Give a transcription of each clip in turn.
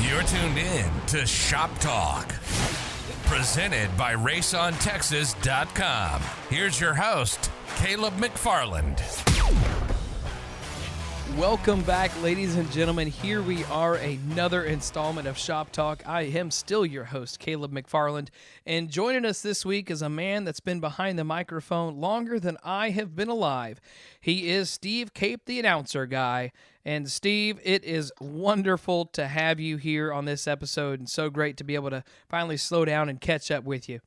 You're tuned in to Shop Talk, presented by RaceOnTexas.com. Here's your host, Caleb McFarland. Welcome back, ladies and gentlemen. Here we are, another installment of Shop Talk. I am still your host, Caleb McFarland, and joining us this week is a man that's been behind the microphone longer than I have been alive. He is Steve Cape, the announcer guy. And Steve, it is wonderful to have you here on this episode, and so great to be able to finally slow down and catch up with you.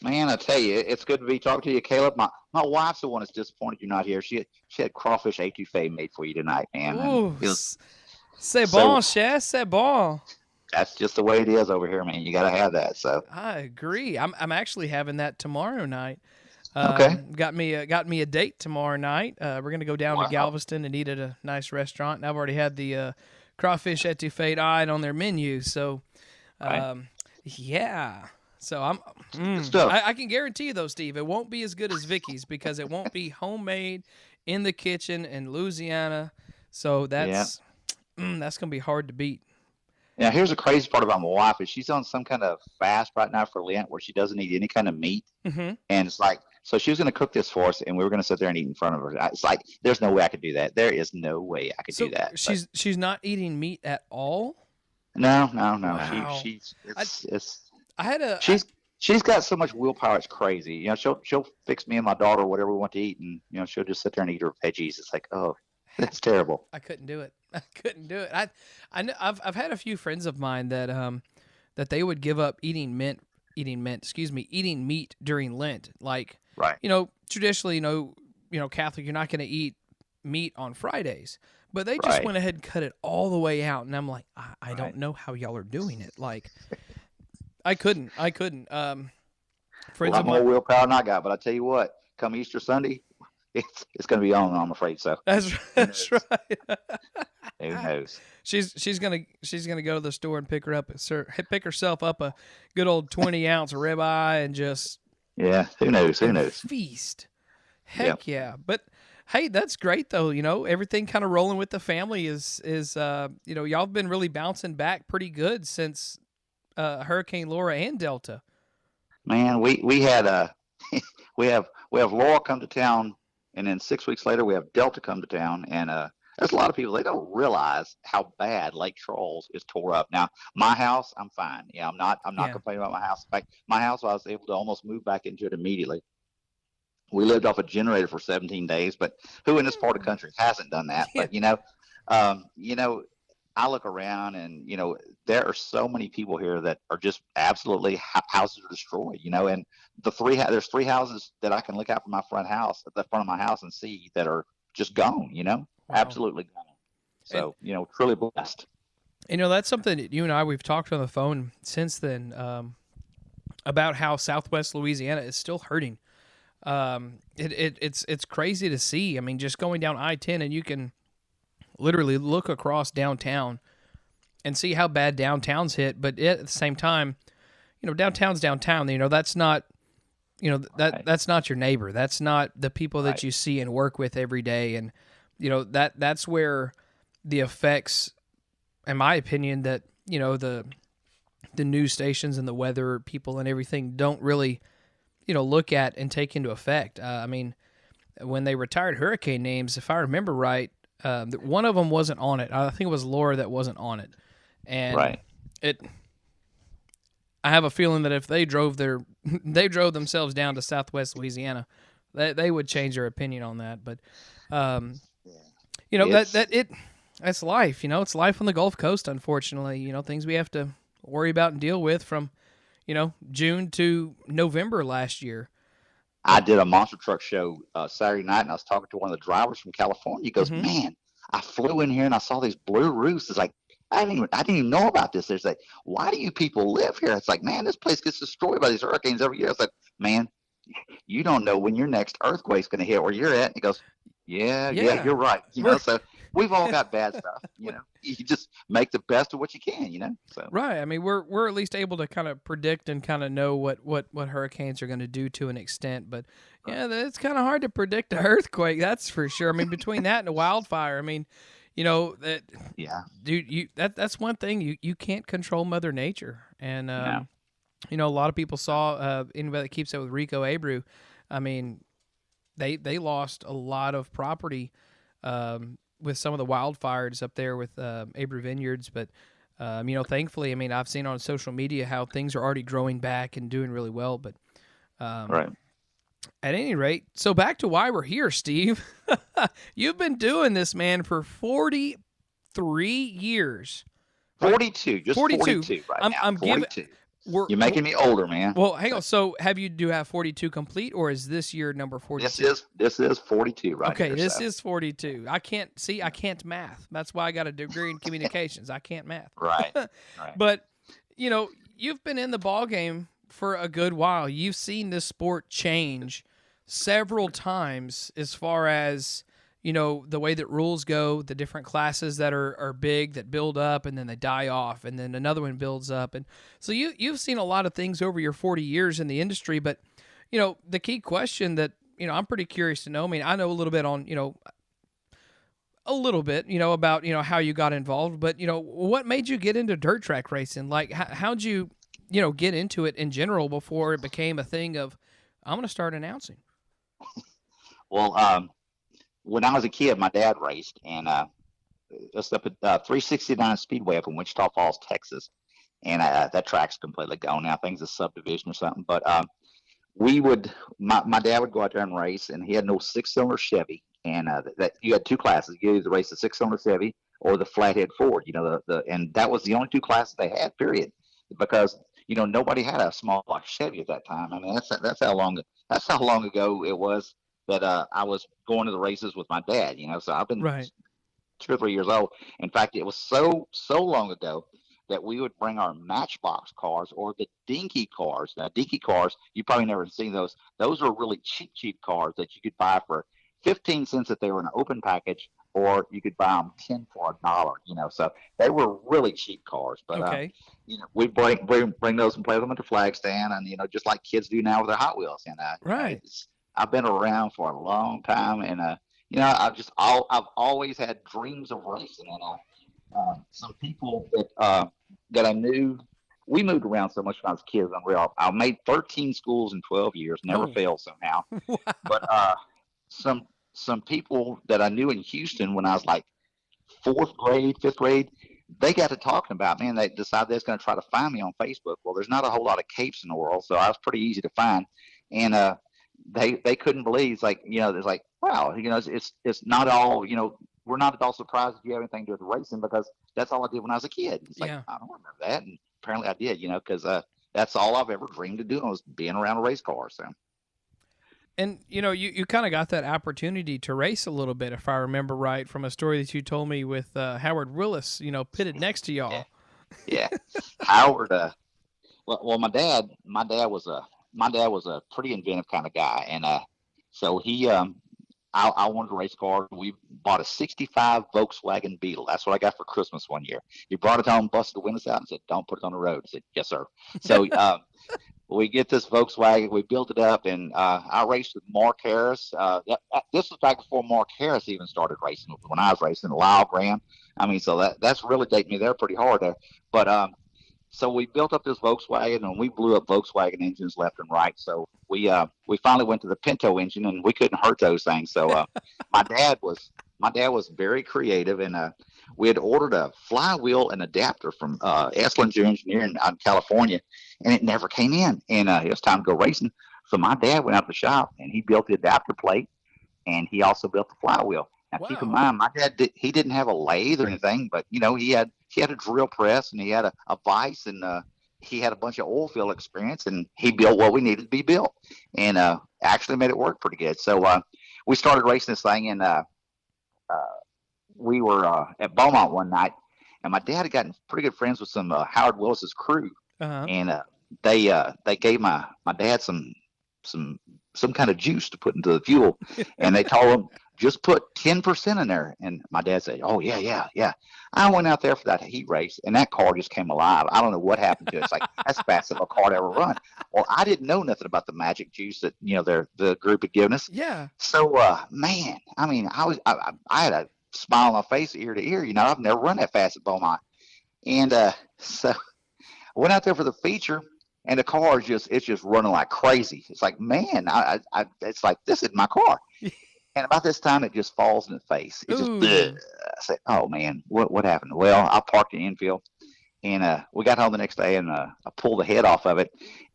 Man, I tell you, it's good to be talking to you, Caleb. My wife's the one that's disappointed you're not here. She had crawfish étouffée made for you tonight, man. Ooh, c'est bon, chef, c'est bon. That's just the way it is over here, man. You got to have that. So I agree. I'm actually having that tomorrow night. Okay. Got me a date tomorrow night. We're gonna go down to Galveston and eat at a nice restaurant. And I've already had the crawfish étouffée eyed on their menu. So, yeah. So I can guarantee you though, Steve, it won't be as good as Vicky's because it won't be homemade in the kitchen in Louisiana. So that's gonna be hard to beat. Now, here's the crazy part about my wife is she's on some kind of fast right now for Lent where she doesn't eat any kind of meat. Mm-hmm. And it's like, so she was going to cook this for us, and we were going to sit there and eat in front of her. It's like, there's no way I could do that. There is no way I could do that. She's not eating meat at all? No. Wow. She's got so much willpower. It's crazy. You know, she'll fix me and my daughter whatever we want to eat, and you know, she'll just sit there and eat her veggies. It's like, oh, that's terrible. I couldn't do it. I know I've had a few friends of mine that they would give up eating meat during Lent. Like, right. You know, traditionally, you know, Catholic, you're not going to eat meat on Fridays, but they just went ahead and cut it all the way out. And I'm like, I don't know how y'all are doing it. Like, I couldn't. Friends of more willpower than I got, but I tell you what, come Easter Sunday, it's going to be on. I'm afraid so. That's right. Who knows? She's gonna go to the store and pick herself up a good old 20-ounce ribeye and just who knows feast. Heck yeah. But hey, that's great though. You know, everything kind of rolling with the family is you know, y'all have been really bouncing back pretty good since Hurricane Laura and Delta. Man, we had we have Laura come to town, and then 6 weeks later we have Delta come to town, and there's a lot of people, they don't realize how bad Lake Charles is tore up. Now, my house, I'm fine. Yeah, I'm not complaining about my house. In fact, my house, I was able to almost move back into it immediately. We lived off a generator for 17 days, but who in this part of the country hasn't done that? But you know, I look around and, you know, there are so many people here that are just absolutely houses are destroyed, you know, and there's three houses that I can look out from my front house at the front of my house and see that are just gone, you know. Wow. Absolutely gone. So, you know, truly blessed. You know, that's something that you and I, we've talked on the phone since then about how Southwest Louisiana is still hurting. It's crazy to see. I mean, just going down I-10 and you can literally look across downtown and see how bad downtown's hit. But at the same time, you know, downtown's downtown. You know, that's not, you know, that's not your neighbor. That's not the people that you see and work with every day. And, you know, that's where the effects, in my opinion, that, you know, the news stations and the weather people and everything don't really, you know, look at and take into effect. I mean, when they retired hurricane names, if I remember right, one of them wasn't on it. I think it was Laura that wasn't on it. And I have a feeling that if they drove themselves down to Southwest Louisiana, they would change their opinion on that. But, you know, that's life, you know, it's life on the Gulf Coast, unfortunately, you know, things we have to worry about and deal with from, you know, June to November last year. I did a monster truck show Saturday night, and I was talking to one of the drivers from California. He goes, man, I flew in here and I saw these blue roofs. It's like, I didn't even know about this. There's like, why do you people live here? It's like, man, this place gets destroyed by these hurricanes every year. It's like, man, you don't know when your next earthquake's going to hit where you're at. And he goes, yeah, you're right. You know, so we've all got bad stuff. You know, you just make the best of what you can. You know, so right. I mean, we're at least able to kind of predict and kind of know what hurricanes are going to do to an extent. But yeah, it's kind of hard to predict an earthquake. That's for sure. I mean, between that and a wildfire, I mean, You know that, Yeah. dude. That's one thing you can't control Mother Nature, and No. you know, a lot of people saw anybody that keeps up with Rico Abreu. I mean, they lost a lot of property with some of the wildfires up there with Abreu Vineyards, but you know, thankfully, I mean, I've seen on social media how things are already growing back and doing really well. But Right. at any rate, so back to why we're here, Steve. You've been doing this, man, for 43 years. 42, just 42. 42 right I'm now. I'm giving. 42. You're making me older, man. Well, hang on. So, do you have 42 complete, or is this year number 42? This is 42 right Okay, here. this so. is 42. I can't math. That's why I got a degree in communications. I can't math. Right. Right. But, you know, you've been in the ball game for a good while. You've seen this sport change several times as far as, you know, the way that rules go, the different classes that are big that build up and then they die off, and then another one builds up. And so you've seen a lot of things over your 40 years in the industry. But, you know, the key question that, you know, I'm pretty curious to know. I mean, I know a little bit on, you know, about, you know, how you got involved, but, you know, what made you get into dirt track racing? Like, how'd you, you know, get into it in general before it became a thing of, I'm going to start announcing? Well, when I was a kid, my dad raced, and just up at 369 Speedway up in Wichita Falls, Texas, and that track's completely gone now. I think it's a subdivision or something. But my dad would go out there and race, and he had no 6-cylinder Chevy, and that you had two classes. You either race the 6-cylinder Chevy or the flathead Ford. You know, and that was the only two classes they had. Period, because you know nobody had a small block Chevy at that time. I mean, that's how long ago it was that I was going to the races with my dad, you know. So I've been Right. 2 or 3 years old. In fact, it was so long ago that we would bring our Matchbox cars or the dinky cars. Now, dinky cars, you probably never seen those. Those were really cheap cars that you could buy for 15 cents if they were an open package, or you could buy them 10 for $1. You know, so they were really cheap cars. But Okay. you know, we bring those and play them at the flag stand, and you know, just like kids do now with their Hot Wheels. And Right. I've been around for a long time, and you know, I've always had dreams of racing. And some people that I knew, we moved around so much when I was a kid, it's unreal. I made 13 schools in 12 years, never failed somehow. Wow. But some people that I knew in Houston when I was like 4th grade, 5th grade, they got to talking about me, and they decided they was going to try to find me on Facebook. Well, there's not a whole lot of capes in the world, so I was pretty easy to find. And they couldn't believe, it's like, you know, it's like, wow, you know, it's not all, you know, we're not at all surprised if you have anything to do with racing, because that's all I did when I was a kid. It's like, Yeah. I don't remember that. And apparently I did, you know, because that's all I've ever dreamed of doing was being around a race car. So. And, you know, you kind of got that opportunity to race a little bit, if I remember right, from a story that you told me with Howard Willis, you know, pitted next to y'all. Yeah. Howard, well, my dad was a pretty inventive kind of guy. And so he, I wanted to race cars. We bought a 65 Volkswagen Beetle. That's what I got for Christmas one year. He brought it home, busted the windows out, and said, "Don't put it on the road." I said, "Yes, sir." So we get this Volkswagen. We built it up, and I raced with Mark Harris. This was back before Mark Harris even started racing. When I was racing, Lyle Graham. I mean, so that's really dating me there pretty hard there. But so we built up this Volkswagen, and we blew up Volkswagen engines left and right. So we finally went to the Pinto engine, and we couldn't hurt those things. So my dad was very creative, and we had ordered a flywheel and adapter from Esslinger Engineering out in California, and it never came in. And it was time to go racing. So my dad went out to the shop, and he built the adapter plate, and he also built the flywheel. Now, Wow. keep in mind, my dad didn't have a lathe or anything, but you know, he had a drill press, and he had a vise, and he had a bunch of oil field experience, and he built what we needed to be built, and actually made it work pretty good. So we started racing this thing, and we were at Beaumont one night, and my dad had gotten pretty good friends with some Howard Willis's crew, Uh-huh. and they gave my dad some kind of juice to put into the fuel, and they told him, just put 10% in there. And my dad said, "Oh, yeah. I went out there for that heat race, and that car just came alive. I don't know what happened to it. It's like, that's the fastest a car to ever run." Well, I didn't know nothing about the magic juice that, you know, the group had given us. Yeah. So, man, I mean, I had a smile on my face ear to ear. I've never run that fast at Beaumont. And so I went out there for the feature, and the car it's just running like crazy. It's like, man, it's like, this is my car. And about this time, it just falls in the face. It just, I said, oh man, what happened? Well, I parked in the infield, and we got home the next day, and I pulled the head off of it,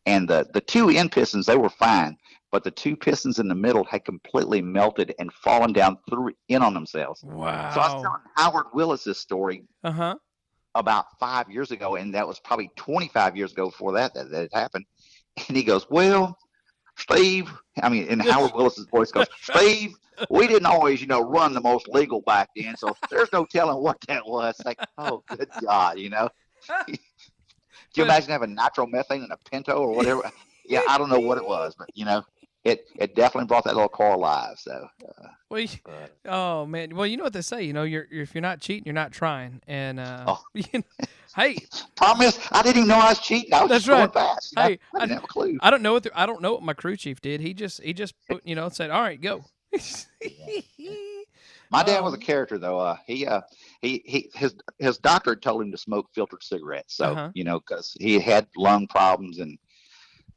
and the two end pistons, they were fine, but the two pistons in the middle had completely melted and fallen down in on themselves. Wow. So I was telling Howard Willis this story about 5 years ago, and that was probably 25 years ago before that it happened. And he goes, well, Steve, and Howard Willis's voice goes, Steve, we didn't always, run the most legal back then, so there's no telling what that was. It's like, oh, good God, Can you imagine having nitromethane in a Pinto or whatever? Yeah, I don't know what it was, but, it definitely brought that little car alive. So, oh man, well, you know what they say, if you're not cheating, you're not trying. And hey, promise, I didn't even know I was cheating. I was just going fast. Hey, I didn't have a clue. I don't know what my crew chief did. He just said, all right, go. My dad was a character, though. His doctor told him to smoke filtered cigarettes. So because he had lung problems, and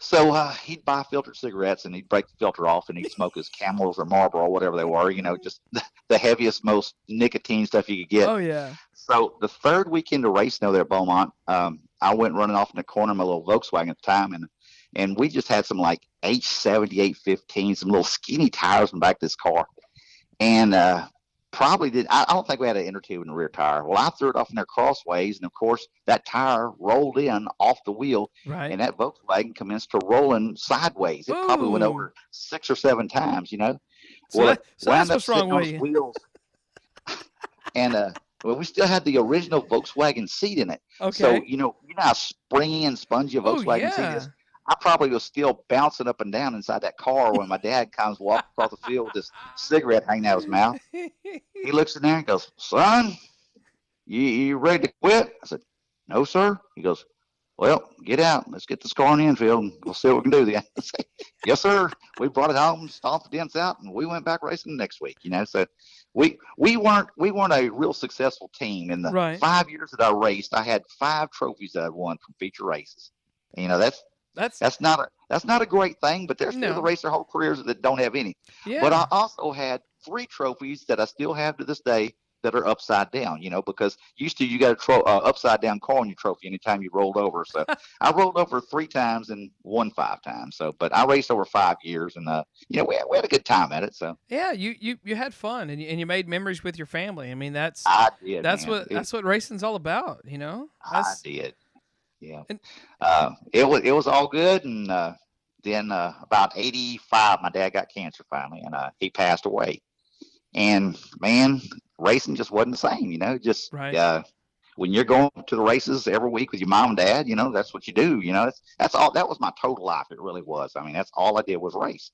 so he'd buy filtered cigarettes and he'd break the filter off and he'd smoke his Camels or Marlboro, whatever they were. Just the heaviest, most nicotine stuff you could get. Oh yeah. So the third weekend of racing over there at Beaumont, I went running off in the corner of my little Volkswagen at the time, and we just had some like H70, 815, some little skinny tires in the back of this car. And I don't think we had an inner tube in the rear tire. Well, I threw it off in there crossways, and of course that tire rolled in off the wheel, right, and that Volkswagen commenced to rolling sideways. It probably went over 6 or 7 times, So that's what's wrong with you. Wheels. And we still had the original Volkswagen seat in it. Okay. So how springy and spongy a Volkswagen seat is. I probably was still bouncing up and down inside that car when my dad comes walking across the field with this cigarette hanging out of his mouth. He looks in there and goes, son, you ready to quit? I said, no, sir. He goes, well, get out. Let's get this car in the infield and we'll see what we can do then. I said, yes, sir. We brought it home, stomped the dents out, and we went back racing the next week. So we weren't a real successful team. In the 5 years that I raced, I had 5 trophies that I won from feature races. And, that's not a great thing, but there's people that race their whole careers that don't have any. Yeah. But I also had 3 trophies that I still have to this day that are upside down, because used to you got a upside down car on your trophy anytime you rolled over. So I rolled over 3 times and won 5 times. So, but I raced over 5 years, and we had a good time at it. So yeah, you had fun, and you made memories with your family. That's what racing's all about. I did. Yeah, it was all good, and then about 85, my dad got cancer finally, and he passed away. And man, racing just wasn't the same, Just when you're going to the races every week with your mom and dad, that's what you do. That's all. That was my total life. It really was. That's all I did was race.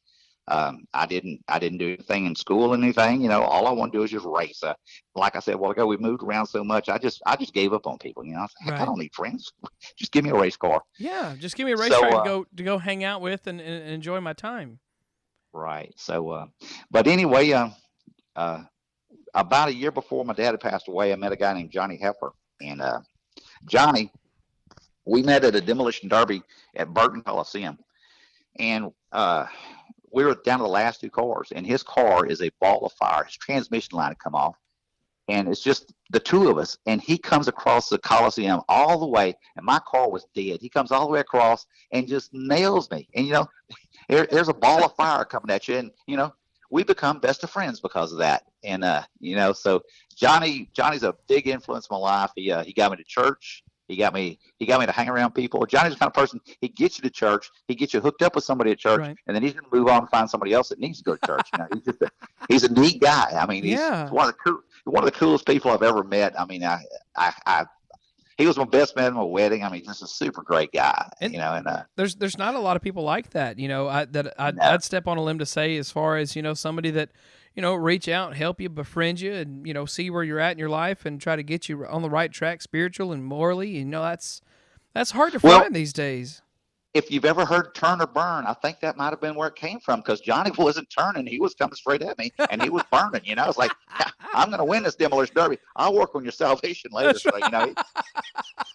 I didn't do anything in school or anything. All I want to do is just race. Like I said a while ago, we moved around so much. I just gave up on people. I said, heck, I don't need friends. Just give me a race car. Yeah, just give me a race car to go hang out with and enjoy my time. Right. So, but anyway, about a year before my dad had passed away, I met a guy named Johnny Heifer, and Johnny, we met at a demolition derby at Burton Coliseum, and we were down to the last 2 cars, and his car is a ball of fire. His transmission line had come off, and it's just the 2 of us, and he comes across the Coliseum all the way, and my car was dead. He comes all the way across and just nails me. And, there's a ball of fire coming at you, and, we become best of friends because of that. And, so Johnny's a big influence in my life. He got me to church. He got me to hang around people. Johnny's the kind of person, he gets you to church, he gets you hooked up with somebody at church, and then he's going to move on and find somebody else that needs to go to church. He's a neat guy. He's one of the coolest people I've ever met. He was my best man at my wedding. Just a super great guy. There's not a lot of people like that. I'd step on a limb to say, as far as somebody that reach out, help you, befriend you, and see where you're at in your life and try to get you on the right track, spiritual and morally. That's hard to find these days. If you've ever heard turn or burn, I think that might have been where it came from, because Johnny wasn't turning. He was coming straight at me, and he was burning. It's like, I'm going to win this demolition derby. I'll work on your salvation later. That's So, you know,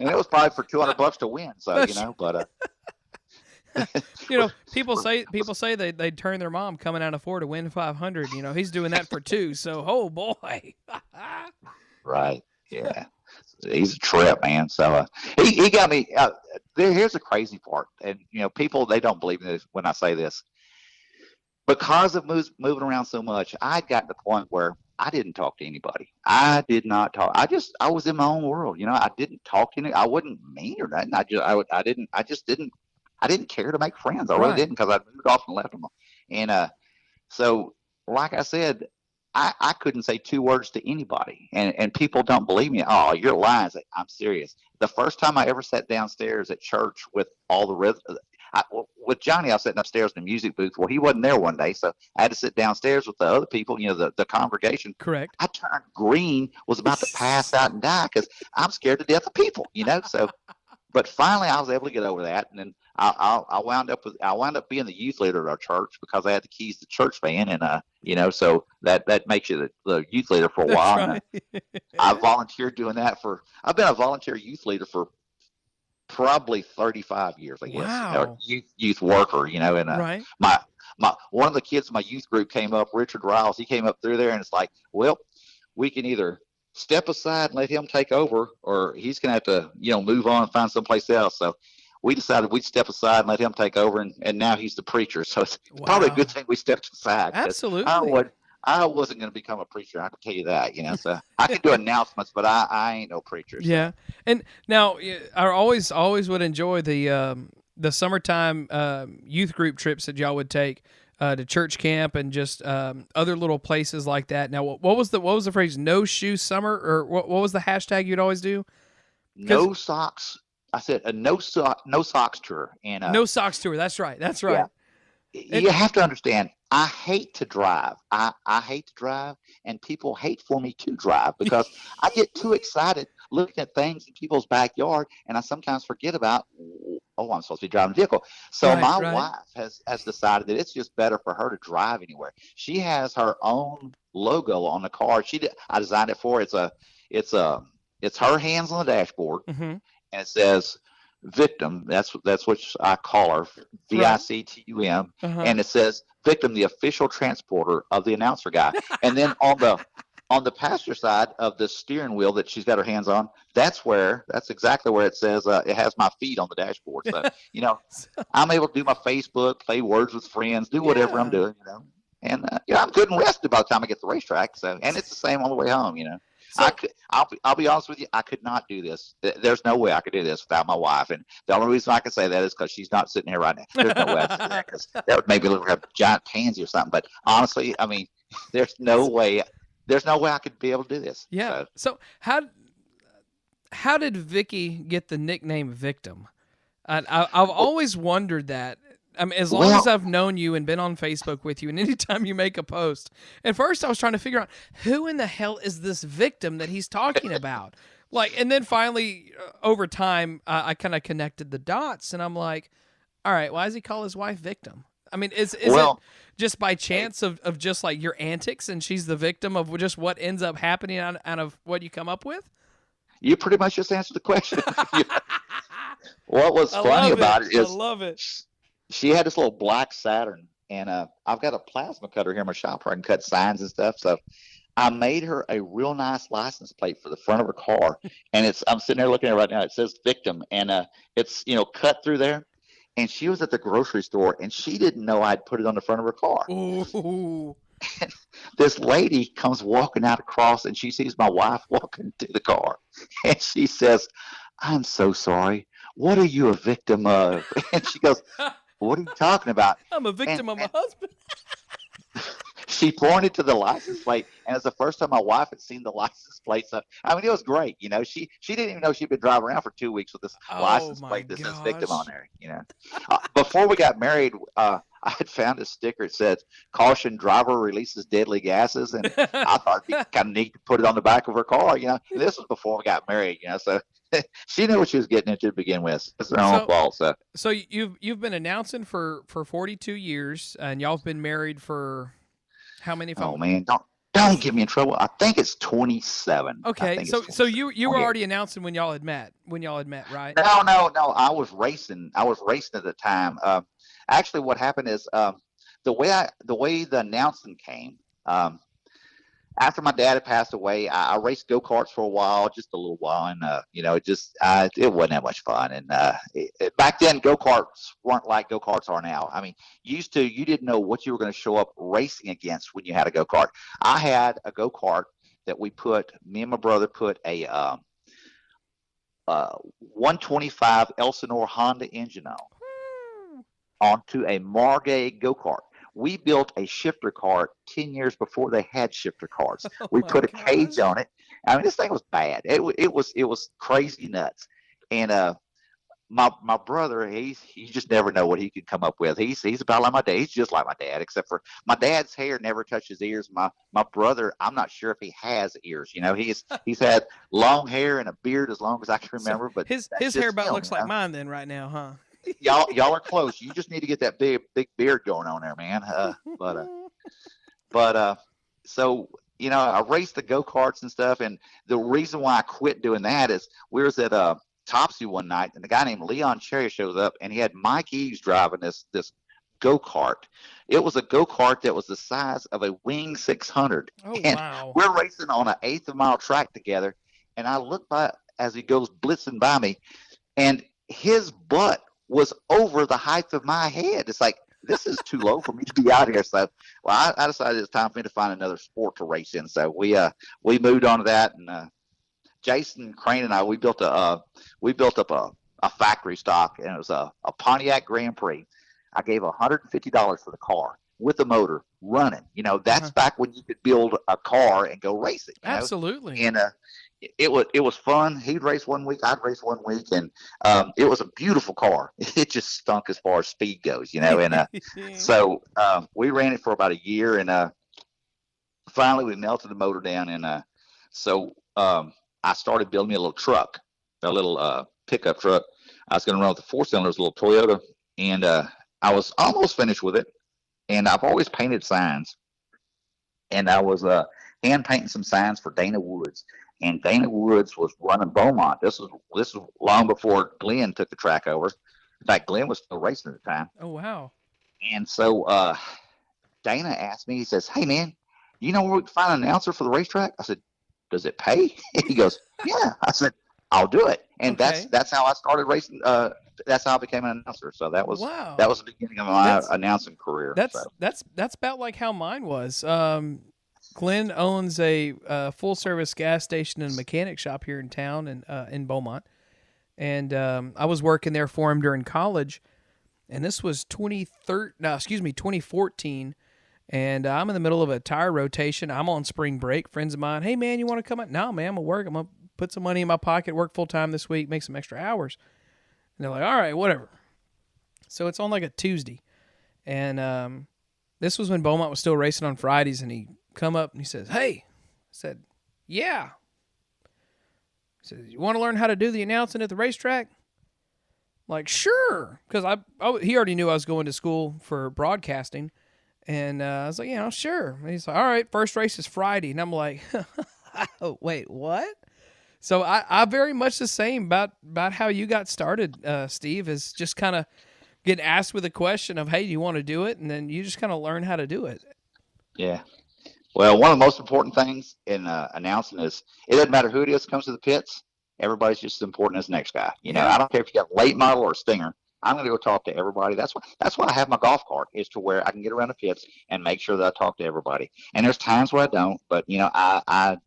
and it was probably for $200 to win. So, That's you know, but, you know, people say they'd turn their mom coming out of 4 to win 500. You know, he's doing that for 2. So, oh boy. right. Yeah. He's a trip, man. So he got me. Here's the crazy part. And, you know, people, they don't believe me when I say this. Because of moving around so much, I got to the point where I didn't talk to anybody. I did not talk. I was in my own world. You know, I didn't talk to any. I wasn't mean or nothing. I just didn't care to make friends. I really didn't, because I moved off and left them. And so, like I said, I couldn't say 2 words to anybody. And people don't believe me. Oh, you're lying. I'm serious. The first time I ever sat downstairs at church with all the rest, with Johnny, I was sitting upstairs in the music booth. Well, he wasn't there one day, so I had to sit downstairs with the other people, you know, the congregation. Correct. I turned green, was about to pass out and die because I'm scared to death of people, you know. So, but finally, I was able to get over that, and then I wound up being the youth leader at our church because I had the keys to church van, and you know, so that makes you the youth leader for a while. Right. And I volunteered doing that I've been a volunteer youth leader for probably 35 years, I guess. Wow. Youth worker, you know, and Right. my one of the kids in my youth group came up, Richard Riles. He came up through there, and it's like, well, we can either step aside and let him take over, or he's gonna have to, you know, move on and find someplace else. So we decided we'd step aside and let him take over, and now he's the preacher. So it's probably a good thing we stepped aside. Absolutely. I wasn't going to become a preacher. I can tell you that, you know. So I can do announcements, but I ain't no preacher. So. Yeah, and now I always would enjoy the summertime youth group trips that y'all would take to church camp and just other little places like that. Now, what was the phrase? No shoe summer, or what was the hashtag you'd always do? No socks. I said a no socks tour, and no socks tour. That's right. That's right. Yeah. You have to understand, I hate to drive. I hate to drive, and people hate for me to drive because I get too excited looking at things in people's backyard, and I sometimes forget about, I'm supposed to be driving a vehicle. So my wife has decided that it's just better for her to drive anywhere. She has her own logo on the car. I designed it for her. It's her hands on the dashboard, and it says Victim. That's what I call her, VICTUM, and it says Victim, the official transporter of the announcer guy. And then on the passenger side of the steering wheel that she's got her hands on, that's exactly where it says it has my feet on the dashboard. So you know, I'm able to do my Facebook, play Words with Friends, do whatever I'm doing, you know. And I'm good and rested by the time I get to the racetrack. So, and it's the same on the way home, you know. So, I'll be honest with you. I could not do this. There's no way I could do this without my wife. And the only reason I can say that is because she's not sitting here right now. There's no way I could do that, because that would maybe look like a giant pansy or something. But honestly, I mean, there's no way I could be able to do this. Yeah. So how did Vicky get the nickname Victim? I've always wondered that. I mean, as long as I've known you and been on Facebook with you, and anytime you make a post, at first I was trying to figure out who in the hell is this Victim that he's talking about. Like, and then finally, over time, I kind of connected the dots, and I'm like, all right, why does he call his wife Victim? I mean, is it just by chance of just like your antics, and she's the victim of just what ends up happening out of what you come up with? You pretty much just answered the question. What was funny about it is, I love it. She had this little black Saturn, and I've got a plasma cutter here in my shop where I can cut signs and stuff. So I made her a real nice license plate for the front of her car, and I'm sitting there looking at it right now. It says Victim, and it's, you know, cut through there. And she was at the grocery store, and she didn't know I'd put it on the front of her car. Ooh. And this lady comes walking out across, and she sees my wife walking to the car, and she says, "I'm so sorry. What are you a victim of?" And she goes, "What are you talking about?" I'm a victim of my husband. She pointed to the license plate, and it's the first time my wife had seen the license plate. So, I mean, it was great. You know, she didn't even know she'd been driving around for 2 weeks with this license plate that says Victim on there. You know, before we got married, I had found a sticker that said "Caution: Driver releases deadly gases," and I thought it'd be kind of neat to put it on the back of her car. You know, and this was before we got married. You know, so. She knew what she was getting into to begin with. It's her own fault. So you've been announcing for 42 years, and y'all have been married for how many? Oh man, Don't get me in trouble. I think it's 27. Okay, so you were already announcing when y'all had met, right? No. I was racing. At the time. Actually, what happened is the way the announcing came. After my dad had passed away, I raced go-karts for a while, just a little while, and it wasn't that much fun. And back then, go-karts weren't like go-karts are now. I mean, you didn't know what you were going to show up racing against when you had a go-kart. I had a go-kart that me and my brother put a 125 Elsinore Honda engine onto a Margay go-kart. We built a shifter cart 10 years before they had shifter carts. We put a cage on it. I mean, this thing was bad. It was crazy nuts. And my brother, you just never know what he could come up with. He's about like my dad. He's just like my dad, except for my dad's hair never touches ears. My brother, I'm not sure if he has ears. He's had long hair and a beard as long as I can remember. But his hair about looks like mine then right now, huh? Y'all are close. You just need to get that big beard going on there, man. So I raced the go-karts and stuff, and the reason why I quit doing that is we was at Topsy one night, and the guy named Leon Cherry shows up, and he had Mike Eves driving this go-kart. It was a go-kart that was the size of a Wing 600. Oh, and wow. We're racing on an eighth of a mile track together, and I look by as he goes blitzing by me, and his butt was over the height of my head. It's like, this is too low for me to be out here. So, well, I decided it's time for me to find another sport to race in. So we moved on to that, and Jason Crane and I, we built up a factory stock, and it was a Pontiac Grand Prix. I gave $150 for the car with the motor running. That's back when you could build a car and go race it. Absolutely. And it was fun. He'd race one week, I'd race one week, and it was a beautiful car. It just stunk as far as speed goes, And so we ran it for about a year, and finally we melted the motor down, and so I started building me a little truck, a little pickup truck. I was going to run with the 4-cylinders, a little Toyota, and I was almost finished with it. And I've always painted signs, and I was hand painting some signs for Dana Woods. And Dana Woods was running Beaumont. This was long before Glenn took the track over. In fact, Glenn was still racing at the time. Oh, wow. And so Dana asked me, he says, "Hey, man, you know where we can find an announcer for the racetrack?" I said, "Does it pay?" He goes, "Yeah." I said, "I'll do it." And that's how I started racing. That's how I became an announcer. So that was the beginning of my announcing career. That's about like how mine was. Glenn owns a full service gas station and mechanic shop here in town in Beaumont, and I was working there for him during college, and this was 2014, and I'm in the middle of a tire rotation. I'm on spring break. Friends of mine, "Hey man, you want to come out?" "No man, I'm gonna work. I'm gonna put some money in my pocket, work full time this week, make some extra hours." And they're like, "All right, whatever." So it's on like a Tuesday, and this was when Beaumont was still racing on Fridays, and he come up and he says, "Hey." I said, "Yeah." He says, "You want to learn how to do the announcing at the racetrack?" I'm like, "Sure," because he already knew I was going to school for broadcasting, and I was like, "Yeah, sure." And he's like, "All right, first race is Friday," and I'm like, "Oh, wait, what?" So I very much the same about how you got started, Steve, is just kind of getting asked with a question of, "Hey, do you want to do it?" And then you just kind of learn how to do it. Yeah. Well, one of the most important things in announcing is it doesn't matter who it is that comes to the pits. Everybody's just as important as the next guy. I don't care if you got a late model or a stinger. I'm going to go talk to everybody. That's why I have my golf cart, is to where I can get around the pits and make sure that I talk to everybody. And there's times where I don't, but I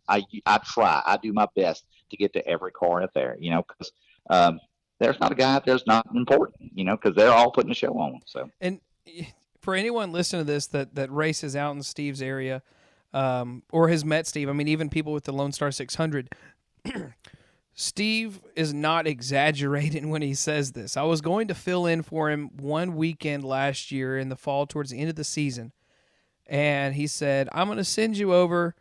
try. I do my best to get to every car out there. Because there's not a guy out there's not important. Because they're all putting the show on. So. And for anyone listening to this that races out in Steve's area, or has met Steve, I mean, even people with the Lone Star 600, Steve is not exaggerating when he says this. I was going to fill in for him one weekend last year in the fall towards the end of the season, and he said, "I'm going to send you over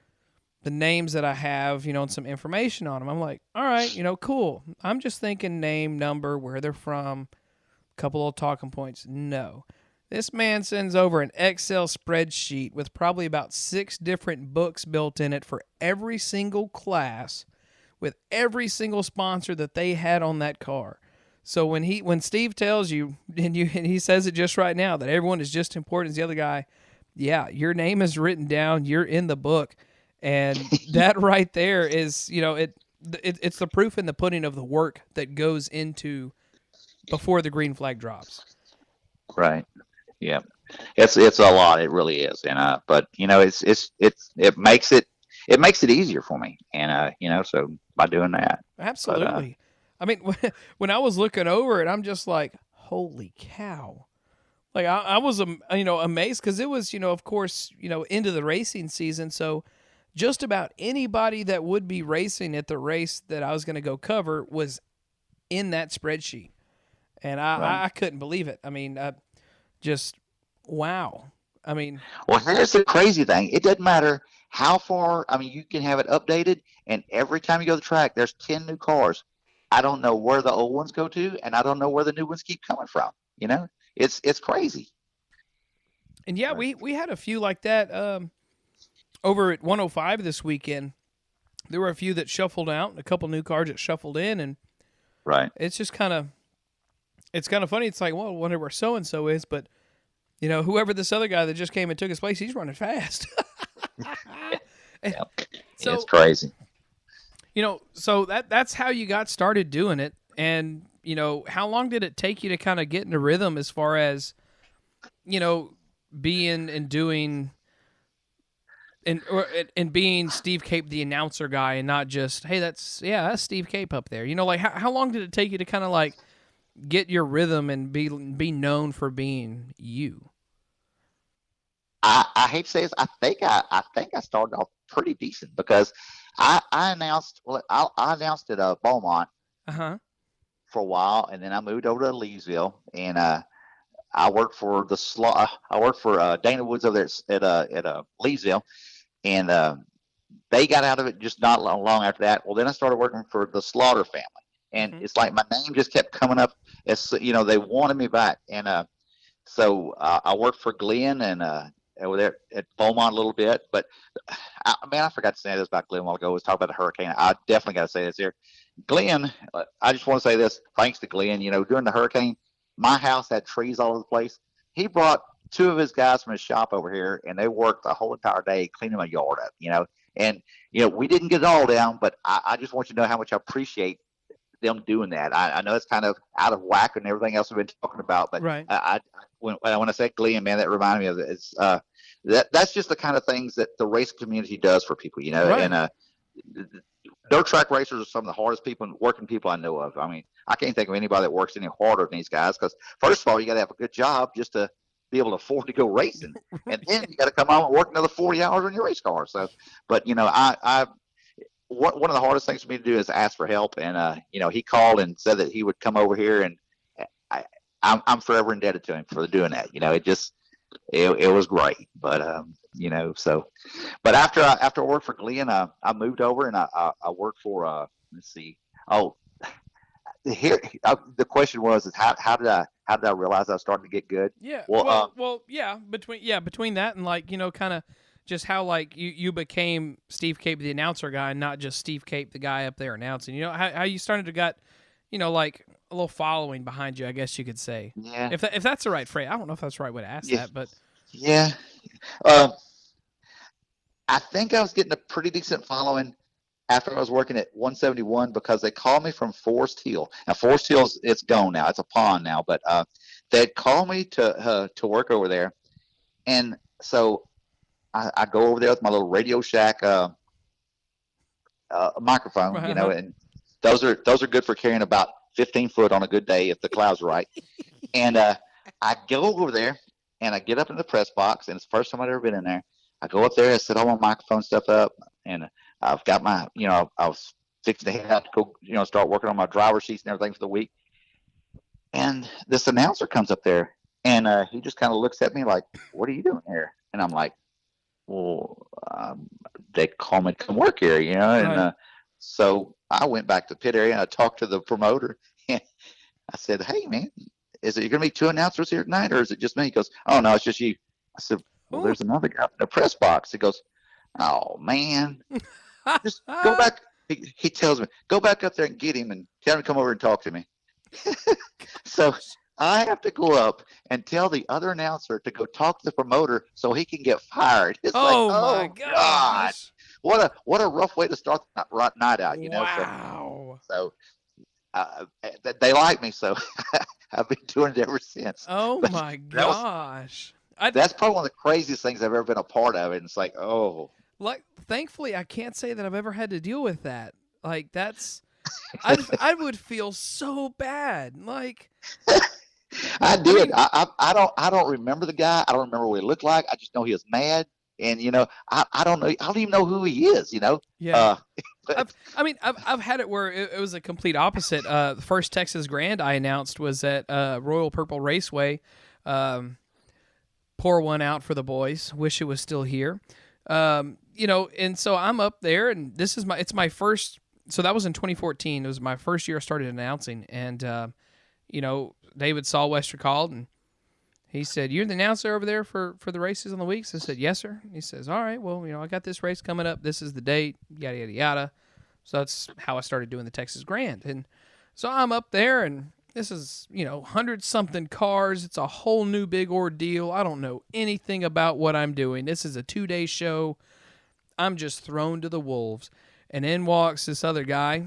the names that I have, and some information on them." I'm like, "All right, cool." I'm just thinking name, number, where they're from, a couple of talking points. No. This man sends over an Excel spreadsheet with probably about 6 different books built in it for every single class, with every single sponsor that they had on that car. So when Steve tells you, and he says it just right now, that everyone is just as important as the other guy, yeah, your name is written down, you're in the book, and that right there is, it's the proof in the pudding of the work that goes into before the green flag drops. Right. Yeah. It's a lot. It really is. And but it makes it easier for me. And so by doing that. Absolutely. I mean, when I was looking over it, I'm just like, holy cow. Like I was, amazed because it was, of course, into the racing season. So just about anybody that would be racing at the race that I was going to go cover was in that spreadsheet. And I couldn't believe it. I mean, just wow. I mean, well, here's the crazy thing. It doesn't matter how far. I mean, you can have it updated, and every time you go to the track, there's 10 new cars. I don't know where the old ones go to, and I don't know where the new ones keep coming from. It's crazy. And yeah, we had a few like that over at 105 this weekend. There were a few that shuffled out, and a couple new cars that shuffled in, and it's just kind of funny. It's like, well, I wonder where so and so is, but whoever this other guy that just came and took his place, he's running fast. So, it's crazy. So that's how you got started doing it. And, how long did it take you to kind of get in a rhythm as far as, being and doing and being Steve Cape, the announcer guy, and not just, hey, that's Steve Cape up there. Like how long did it take you to kind of like get your rhythm and be known for being you? I hate to say this. I think I started off pretty decent because I announced at Beaumont for a while, and then I moved over to Leesville, and I worked for Dana Woods over there at Leesville, and they got out of it just not long after that. Well, then I started working for the Slaughter family, and it's like my name just kept coming up as they wanted me back, and so I worked for Glenn and over there at Beaumont a little bit. But I forgot to say this about Glenn a while ago. I was talking about the hurricane. I definitely got to say this here. Glenn, I just want to say this. Thanks to Glenn, during the hurricane, my house had trees all over the place. He brought 2 of his guys from his shop over here, and they worked the whole entire day cleaning my yard up. And we didn't get it all down, but I just want you to know how much I appreciate them doing that. I know it's kind of out of whack and everything else we've been talking about, but right. When I say Glenn, man, that reminded me of it. It's that's just the kind of things that the race community does for people, Right. And dirt track racers are some of the hardest working people I know of. I mean, I can't think of anybody that works any harder than these guys, because first of all, you got to have a good job just to be able to afford to go racing, and then you got to come out and work another 40 hours on your race car. So, but one of the hardest things for me to do is ask for help, and he called and said that he would come over here, and I'm forever indebted to him for doing that. It was great, but but after I worked for Glenn, I moved over and I worked for let's see. Oh, here the question was how did I realize I was starting to get good? Yeah. Between that and like kind of just how like you became Steve Cape, the announcer guy, and not just Steve Cape, the guy up there announcing. How you started to got like a little following behind you, I guess you could say. Yeah. If that's the right phrase, I don't know if that's the right way to ask that, but yeah. I think I was getting a pretty decent following after I was working at 171, because they called me from Forest Hill. Now Forest Hill, it's gone now; it's a pond now. But they'd call me to work over there, and so I go over there with my little Radio Shack microphone, and those are good for carrying about 15 foot on a good day if the clouds are right. And I go over there and I get up in the press box, and it's the first time I'd ever been in there. I go up there and set all my microphone stuff up, and I've got my, I was fixing to head out to go, start working on my driver sheets and everything for the week. And this announcer comes up there, and he just kind of looks at me like, "What are you doing here?" And I'm like, "Well, they call me to come work here, And Right. So I went back to the pit area and I talked to the promoter, and I said, "Hey, man, is it you're going to be two announcers here tonight, or is it just me? He goes, oh, no, it's just you. I said, well, there's another guy in the press box. He goes, oh, man. Just go back. He tells me, go back up there and get him and tell him to come over and talk to me. So I have to go up and tell the other announcer to go talk to the promoter so he can get fired. It's my God. What a rough way to start the night out, you know? Wow. So they like me, so I've been doing it ever since. Oh, but my gosh. That's probably one of the craziest things I've ever been a part of. And it's like, oh. Like, thankfully, I can't say that I've ever had to deal with that. Like, that's, I would feel so bad. Like, I did. I don't remember the guy. I don't remember what he looked like. I just know he was mad. And, you know, I don't know. I don't even know who he is, you know? Yeah. I've had it where it was a complete opposite. The first Texas Grand I announced was at Royal Purple Raceway. Pour one out for the boys. Wish it was still here. You know, and so I'm up there, and it's my first. So that was in 2014. It was my first year I started announcing, and you know, David Sallwester called, and he said, "You're the announcer over there for the races on the weeks?" I said, "Yes, sir." He says, "All right, well, you know, I got this race coming up. This is the date. Yada yada yada." So that's how I started doing the Texas Grand, and so I'm up there, and this is, you know, 100-something cars. It's a whole new big ordeal. I don't know anything about what I'm doing. This is a 2-day show. I'm just thrown to the wolves. And in walks this other guy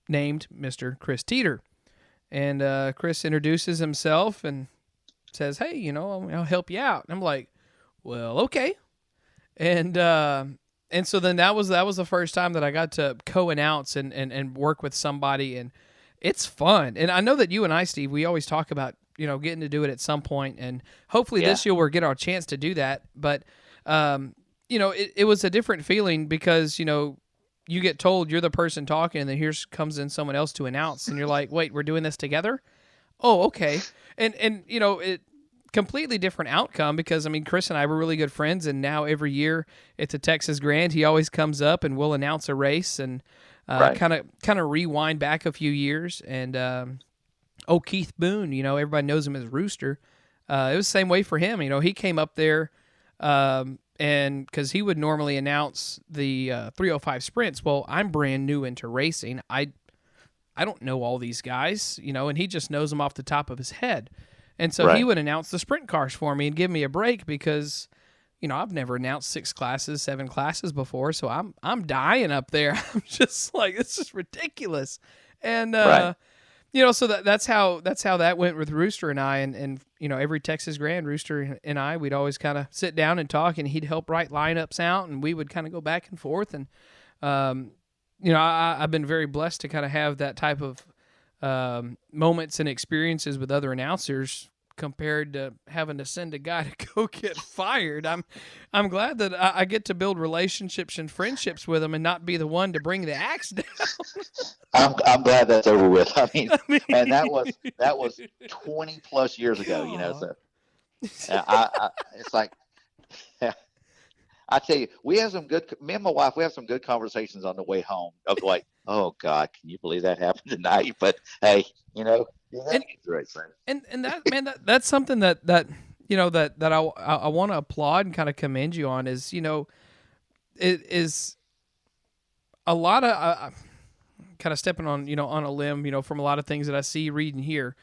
named Mr. Chris Teeter. And Chris introduces himself and says, "Hey, you know, I'll help you out." And I'm like, "Well, okay." And so then that was the first time that I got to co-announce and work with somebody, and it's fun. And I know that you and I, Steve, we always talk about, you know, getting to do it at some point, and hopefully this year we'll get our chance to do that. But you know, it was a different feeling because, you know, you get told you're the person talking, and then here comes in someone else to announce, and you're like, "Wait, we're doing this together?" Oh, okay. And you know, it completely different outcome because, I mean, Chris and I were really good friends, and now every year at the Texas Grand, he always comes up and we'll announce a race and kind of rewind back a few years. And Keith Boone, you know, everybody knows him as Rooster. It was the same way for him. You know, he came up there and because he would normally announce the 305 sprints. Well, I'm brand new into racing. I don't know all these guys, you know, and he just knows them off the top of his head. And so he would announce the sprint cars for me and give me a break because, you know, I've never announced 6 classes, 7 classes before, so I'm dying up there. I'm just like, this is ridiculous. And you know, so that's how that went with Rooster and I, and you know, every Texas Grand, Rooster and I, we'd always kind of sit down and talk, and he'd help write lineups out, and we would kind of go back and forth. And you know, I've been very blessed to kind of have that type of moments and experiences with other announcers compared to having to send a guy to go get fired. I'm glad that I get to build relationships and friendships with him and not be the one to bring the axe down. I'm glad that's over with. I mean, and that was 20 plus years ago, you know, so it's like, I tell you, me and my wife, we have some good conversations on the way home of like, oh God, can you believe that happened tonight? But hey, you know, and that, man, that's something that you know, that I want to applaud and kind of commend you on is, you know, it is a lot of kind of stepping on, you know, on a limb, you know, from a lot of things that I see, read, and hear.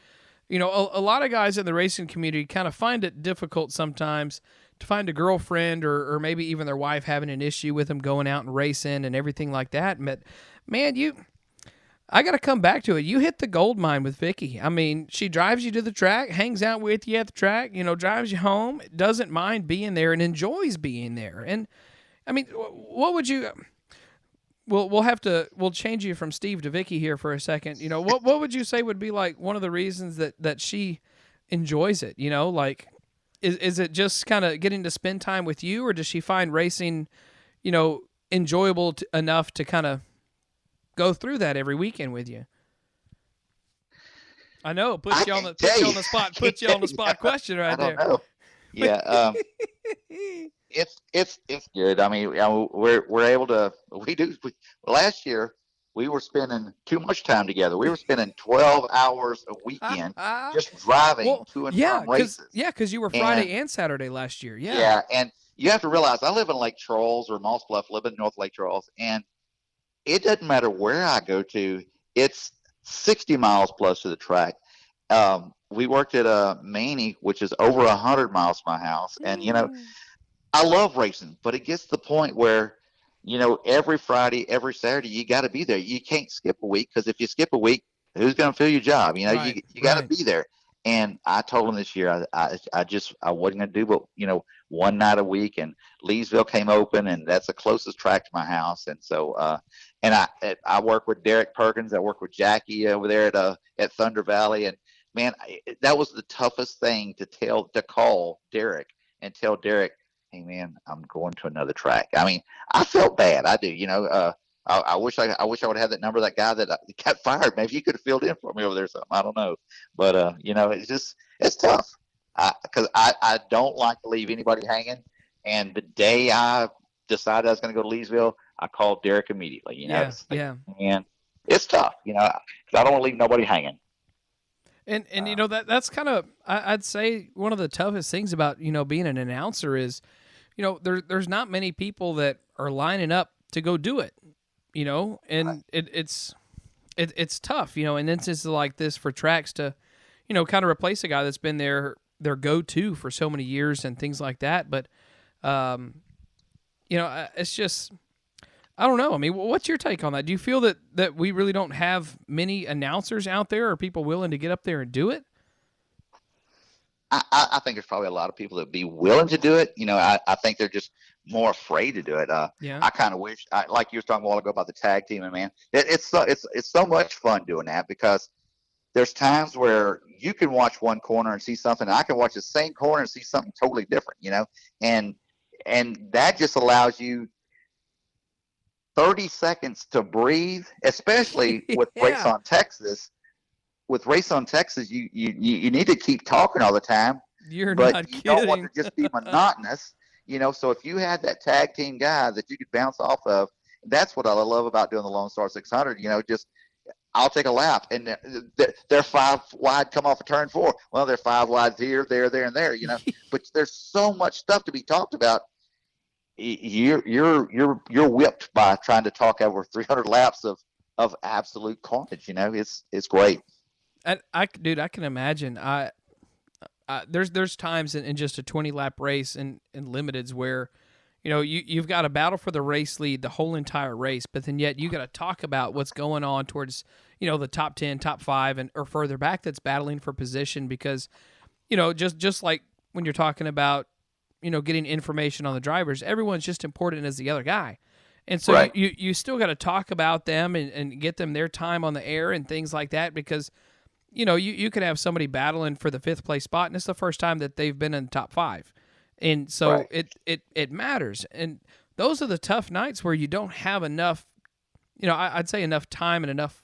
You know, a lot of guys in the racing community kind of find it difficult sometimes to find a girlfriend or maybe even their wife having an issue with them going out and racing and everything like that. But man, I got to come back to it. You hit the gold mine with Vicky. I mean, she drives you to the track, hangs out with you at the track, you know, drives you home, doesn't mind being there and enjoys being there. And I mean, what would you, we'll change you from Steve to Vicky here for a second. You know, what would you say would be like one of the reasons that she enjoys it? You know, like, is it just kind of getting to spend time with you, or does she find racing, you know, enjoyable enough to kind of go through that every weekend with you? I know, put you on the spot question right there. Know. Yeah, it's good. I mean, we're able to last year we were spending too much time together. We were spending 12 hours a weekend just driving well, to and yeah, from races. because you were Friday and Saturday last year. Yeah. Yeah, and you have to realize I live in Lake Charles or Moss Bluff, live in North Lake Charles, and it doesn't matter where I go to. It's 60 miles plus to the track. We worked at Maney, which is over 100 miles from my house, and I love racing, but it gets to the point where, every Friday, every Saturday, you got to be there. You can't skip a week, because if you skip a week, who's going to fill your job? Right, you got to be there. And I told him this year, I wasn't going to do but, one night a week. And Leesville came open, and that's the closest track to my house. And so, and I work with Derek Perkins. I work with Jackie over there at Thunder Valley. And man, that was the toughest thing to call Derek and tell Derek, hey man, I'm going to another track. I mean, I felt bad. I do. I wish I would have that number of that guy that got fired. Maybe he could have filled in for me over there or something. I don't know. But, it's tough. Because I don't like to leave anybody hanging. And the day I decided I was going to go to Leesville, I called Derek immediately. Yeah. And it's tough, because I don't want to leave nobody hanging. And that's kind of, I'd say one of the toughest things about, being an announcer is, there's not many people that are lining up to go do it, and it's tough, in instances like this for tracks to, kind of replace a guy that's been their go-to for so many years and things like that. But, it's just, I don't know. I mean, what's your take on that? Do you feel that we really don't have many announcers out there, or people willing to get up there and do it? I think there's probably a lot of people that would be willing to do it. I think they're just more afraid to do it. I kind of wish, like you were talking a while ago about the tag team, and man, it's so much fun doing that, because there's times where you can watch one corner and see something, and I can watch the same corner and see something totally different, and that just allows you 30 seconds to breathe, especially with RaceOnTexas. With RaceOnTexas, you need to keep talking all the time. You're but not you kidding. don't want to just be monotonous, So if you had that tag team guy that you could bounce off of, that's what I love about doing the Lone Star 600. Just I'll take a lap, and they're 5 wide, come off of turn 4. Well, they're 5 wide here, there, and there. But there's so much stuff to be talked about. You're whipped by trying to talk over 300 laps of absolute carnage. It's great. I can imagine. There's times in just a 20 lap race in limiteds where, you've got a battle for the race lead the whole entire race, but then yet you got to talk about what's going on towards, the top 10, top 5, or further back that's battling for position, because, just like when you're talking about, getting information on the drivers, everyone's just important as the other guy. And so right. you still got to talk about them and get them their time on the air and things like that, because you could have somebody battling for the 5th place spot, and it's the first time that they've been in the top 5. And so right. it matters. And those are the tough nights where you don't have enough, I'd say enough time and enough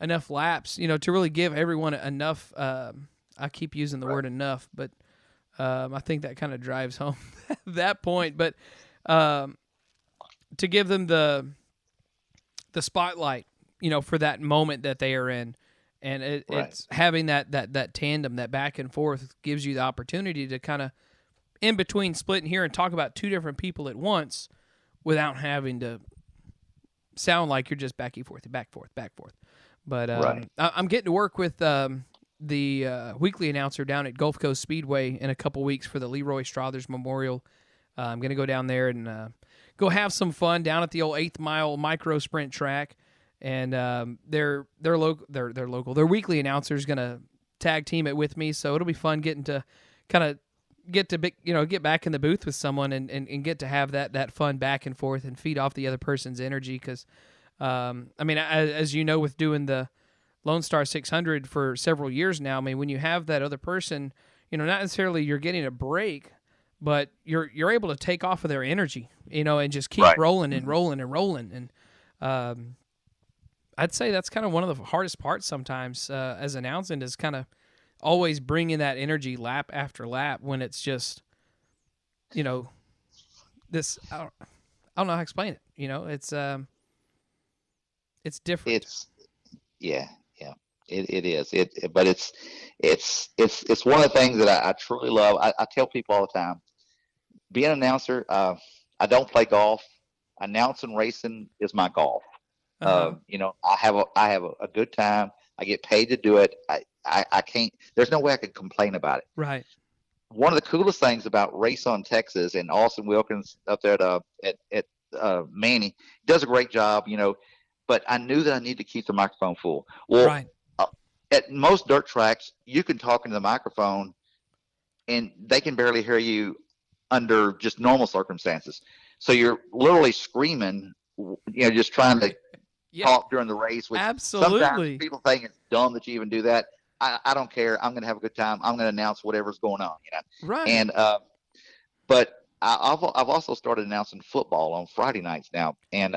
enough laps, to really give everyone enough. I keep using the word enough, but I think that kind of drives home that point. But to give them the spotlight, for that moment that they are in. And it's having that tandem, that back and forth, gives you the opportunity to kind of, in between splitting here and talk about 2 different people at once without having to sound like you're just back and forth, back, forth, back, forth. But I'm getting to work with the weekly announcer down at Gulf Coast Speedway in a couple weeks for the Leroy Strothers Memorial. I'm going to go down there and go have some fun down at the old 8th Mile micro sprint track. And their local. Their weekly announcer is going to tag team it with me, so it'll be fun getting to kind of get back in the booth with someone and get to have that fun back and forth and feed off the other person's energy. Because, as you know, with doing the Lone Star 600 for several years now, when you have that other person, not necessarily you're getting a break, but you're able to take off of their energy, and just keep rolling and rolling and rolling. And I'd say that's kind of one of the hardest parts sometimes as announcing, is kind of always bringing that energy lap after lap when it's just, this, I don't know how to explain it. it's different. Yeah. It is. But it's one of the things that I truly love. I tell people all the time, being an announcer, I don't play golf. Announcing racing is my golf. Uh-huh. I have a good time. I get paid to do it. I can't. There's no way I could complain about it. Right. One of the coolest things about Race on Texas and Austin Wilkins up there at Manny does a great job. But I knew that I need to keep the microphone full. Well, Right. At most dirt tracks, you can talk into the microphone, and they can barely hear you under just normal circumstances. So you're literally screaming, just trying to talk during the race. Which Absolutely. Sometimes people think it's dumb that you even do that. I don't care. I'm going to have a good time. I'm going to announce whatever's going on. Right. And but I've also started announcing football on Friday nights now, and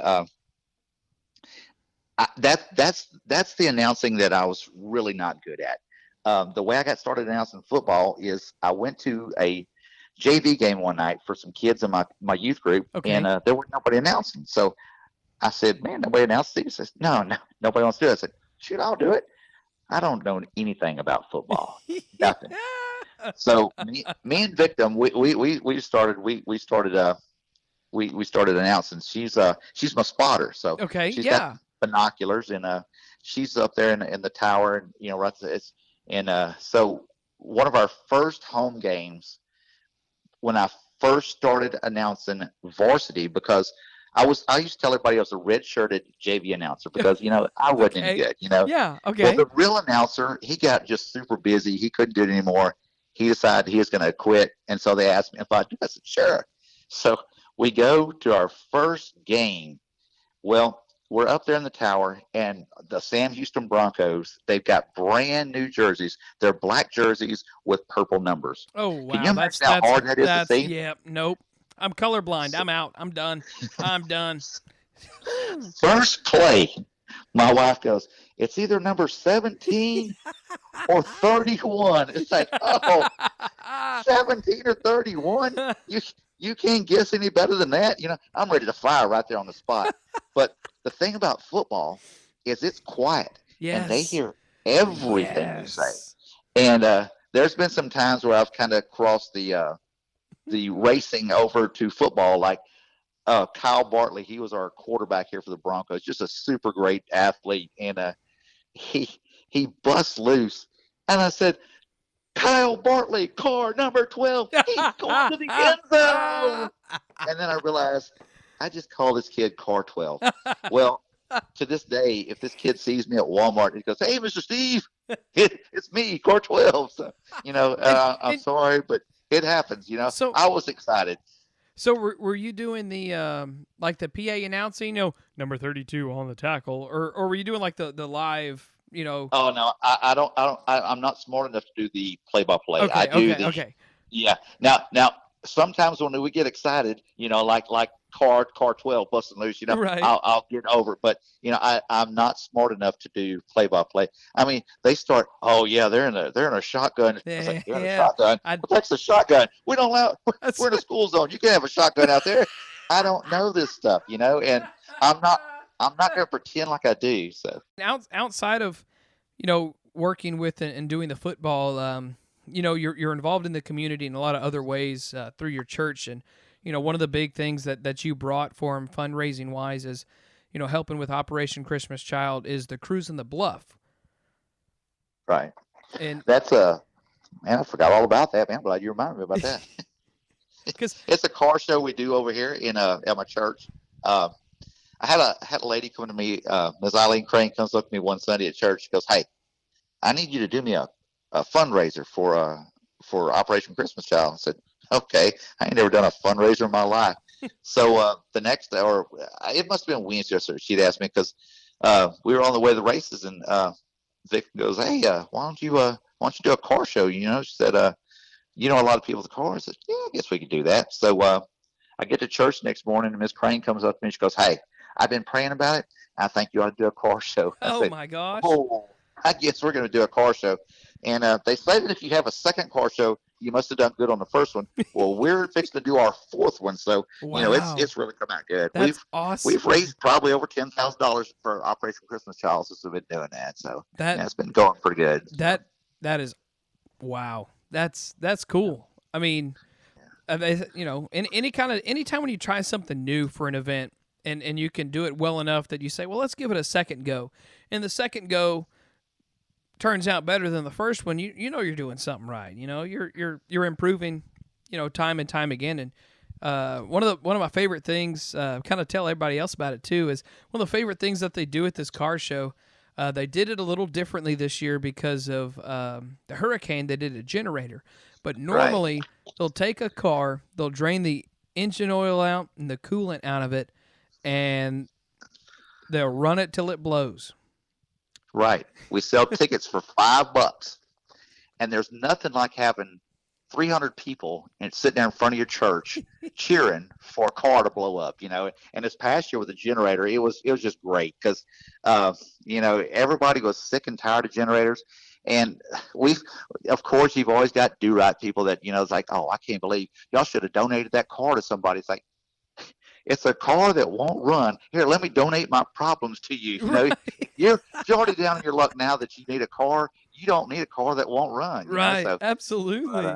that's the announcing that I was really not good at. The way I got started announcing football is I went to a JV game one night for some kids in my youth group, and there was nobody announcing. So I said, "Man, nobody announced these." He says, "No, nobody wants to do it." I said, "Shoot, I'll do it." I don't know anything about football, nothing. So me and Victim, we started announcing. She's my spotter, so she's got binoculars, and she's up there in the tower, and right there. So one of our first home games, when I first started announcing varsity, because I used to tell everybody I was a red-shirted JV announcer because I wasn't any good. Yeah. Okay. Well, the real announcer, he got just super busy. He couldn't do it anymore. He decided he was going to quit, and so they asked me if I'd do it. I said, "Sure." So we go to our first game. Well, we're up there in the tower, and the Sam Houston Broncos, they've got brand new jerseys. They're black jerseys with purple numbers. Oh, wow. Can you imagine how hard that is to see? Yeah, nope. I'm colorblind. I'm out. I'm done. I'm done. First play, my wife goes, "It's either number 17 or 31. It's like, 17 or 31? You can't guess any better than that. I'm ready to fire right there on the spot. But the thing about football is it's quiet. Yes. And they hear everything you say. And there's been some times where I've kind of crossed the racing over to football, like Kyle Bartley. He was our quarterback here for the Broncos, just a super great athlete, and he busts loose, and I said, "Kyle Bartley, car number 12, he's going to the end zone." And then I realized I just call this kid car 12. Well, to this day, if this kid sees me at Walmart, he goes, "Hey, Mr. Steve, it's me, car 12." So I'm sorry, but it happens, So I was excited. So were you doing the like the PA announcing, number 32 on the tackle, or were you doing like the live, Oh no, I don't. I'm not smart enough to do the play-by-play. Okay, I do okay. Yeah. Now sometimes when we get excited, like car 12 busting loose, Right. I'll get over it. But I'm not smart enough to do play-by-play. I mean, they start. Oh yeah, they're in a shotgun. I was like, "They're in a shotgun. What the heck's a shotgun? We don't allow. We're in a school zone. You can't have a shotgun out there." I don't know this stuff, and I'm not going to pretend like I do. So outside of working with and doing the football, you're involved in the community in a lot of other ways through your church, and one of the big things that you brought for them fundraising wise is helping with Operation Christmas Child is the Cruise in the Bluff. Right. And that's man, I forgot all about that, man. I'm glad you reminded me about that. Because it's a car show we do over here at my church. I had a lady come to me, Ms. Eileen Crane comes up to me one Sunday at church. She goes, "Hey, I need you to do me a fundraiser for Operation Christmas Child." I said, "Okay." I ain't never done a fundraiser in my life. So the next day, or it must have been Wednesday or so, she'd asked me because we were on the way to the races, and Vic goes, "Hey, why don't you do a car show?" She said, "A lot of people with cars." I said, "Yeah, I guess we could do that." So I get to church next morning, and Miss Crane comes up to me and she goes, "Hey, I've been praying about it. I think you ought to do a car show." I said, my gosh. "Oh, I guess we're going to do a car show." And they say that if you have a second car show, you must have done good on the first one. Well, we're fixing to do our fourth one, so Wow. it's really come out good. That's awesome. We've raised probably over $10,000 for Operation Christmas Child since we've been doing that. So it's been going pretty good. That is, wow. That's cool. I mean, anytime when you try something new for an event and you can do it well enough that you say, well, let's give it a second go, and the second go turns out better than the first one, you're doing something right. You're improving, time and time again. And one of my favorite things, kind of tell everybody else about it too, is one of the favorite things that they do at this car show. They did it a little differently this year because of the hurricane. They did a generator, but normally they'll take a car, they'll drain the engine oil out and the coolant out of it, and they'll run it till it blows. Right. We sell tickets for $5, and there's nothing like having 300 people and sitting there in front of your church cheering for a car to blow up, And this past year with the generator, it was just great because, everybody was sick and tired of generators. And of course, you've always got do-right people that, it's like, oh, I can't believe y'all should have donated that car to somebody. It's like, it's a car that won't run. Here, let me donate my problems to you. Right. You're already down in your luck now that you need a car. You don't need a car that won't run. Right. So, absolutely.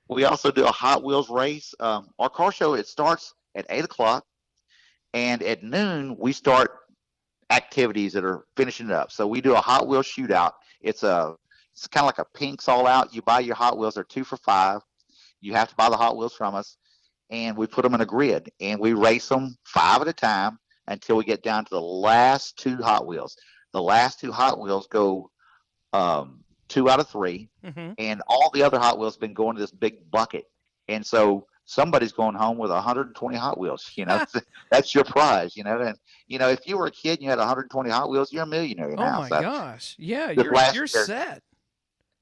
We also do a Hot Wheels race. Our car show, it starts at 8 o'clock, and at noon, we start activities that are finishing it up. So we do a Hot Wheels shootout. It's kind of like a Pink's All Out. You buy your Hot Wheels. They're 2 for $5. You have to buy the Hot Wheels from us, and we put them in a grid, and we race them 5 at a time until we get down to the last 2 Hot Wheels. The last 2 Hot Wheels go 2 out of 3, and all the other Hot Wheels have been going to this big bucket. And so somebody's going home with 120 Hot Wheels. That's your prize. And if you were a kid and you had 120 Hot Wheels, you're a millionaire now. Oh my gosh! Yeah, you're set.